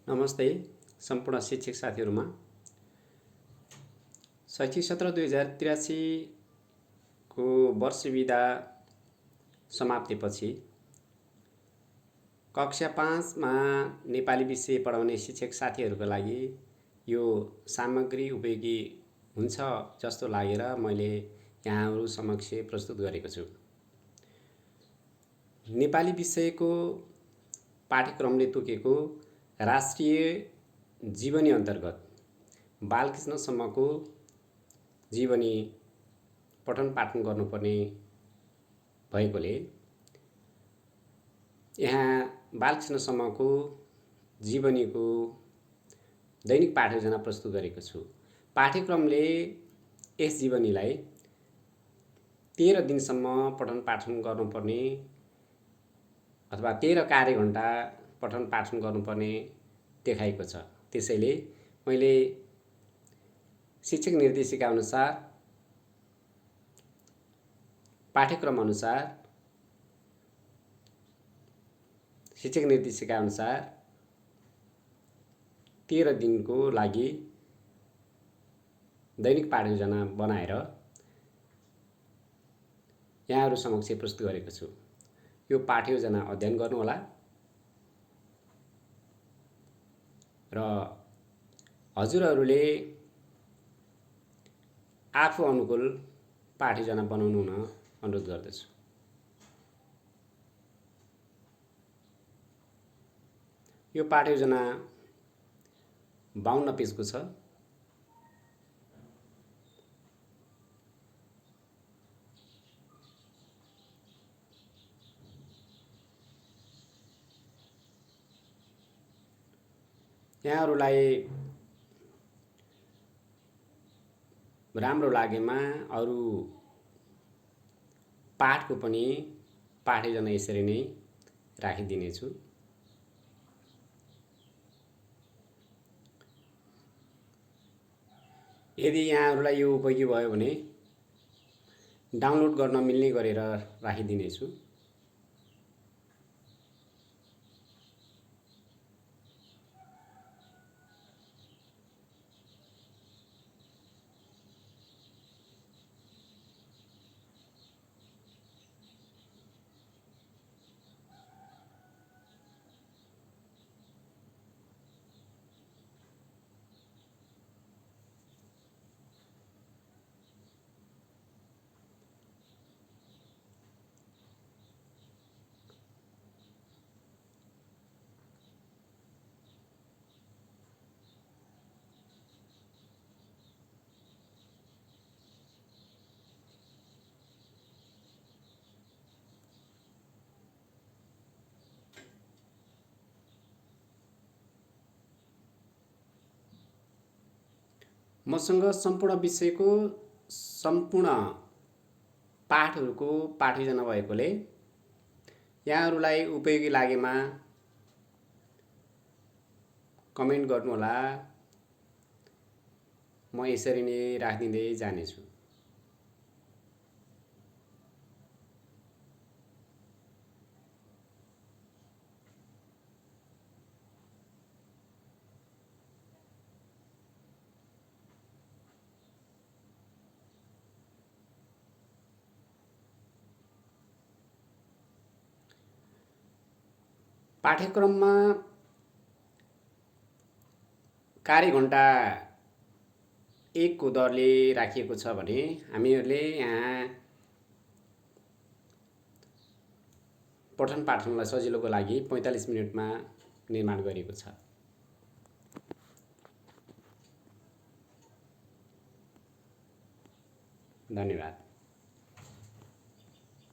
नमस्ते सम्पूर्ण शिक्षक साथीहरुमा। शैक्षिक सत्र 2083 को वर्ष बिदा समाप्तिपछि कक्षा 5 मा नेपाली विषय पढाउने शिक्षक साथीहरुको लागि यो सामग्री उपयोगी हुन्छ जस्तो लागेर मैले यहाँहरु समक्ष प्रस्तुत गरेको छु। नेपाली विषयको पाठ्यक्रमले तोकेको राष्ट्रिय जीवनी अन्तर्गत बालकृष्णसम्मको जीवनी पठन पाठन गर्नुपर्ने भएकोले यहाँ बालकृष्णसम्मको जीवनीको दैनिक पाठयोजना प्रस्तुत गरेको छु। पाठ्यक्रमले यस जीवनीलाई 13 दिनसम्म पठन पाठन गर्नुपर्ने अथवा 13 कार्यघण्टा पठन पाठन गर्नुपर्ने देखाएको छ। त्यसैले मैले शिक्षक निर्देशिका अनुसार पाठ्यक्रम अनुसार शिक्षक निर्देशिका अनुसार 13 दिनको लागि दैनिक पाठयोजना बनाएर यहाँहरु समक्ष प्रस्तुत गरेको छु। यो पाठयोजना अध्ययन गर्नुहोला र हजुरहरुले आफू अनुकूल पाठयोजना बनाउनु हुन अनुरोध गर्दछु। यो पाठयोजना 52 पेजको छ। यहाँहरुलाई राम्रो लागेमा अरु पाठको पनि पाठयोजना यसरी नै राखिदिने छु। यदि यहाँहरुलाई यो उपयोगी भयो भने डाउनलोड गर्न मिल्ने गरेर राखिदिने छु। मसँग सम्पूर्ण विषयको सम्पूर्ण पाठहरुको पाठयोजना भएकोले यहाँहरुलाई उपयोगी लागेमा कमेन्ट गर्नुहोला। म यसरी नै राखिदिँदै जानेछु। पाठ्यक्रममा कार्यघण्टा 1 को दरले राखिएको छ भने हामीहरुले यहाँ पठन पाठनलाई सजिलोको लागि 45 मिनेटमा निर्माण गरिएको छ। धन्यवाद।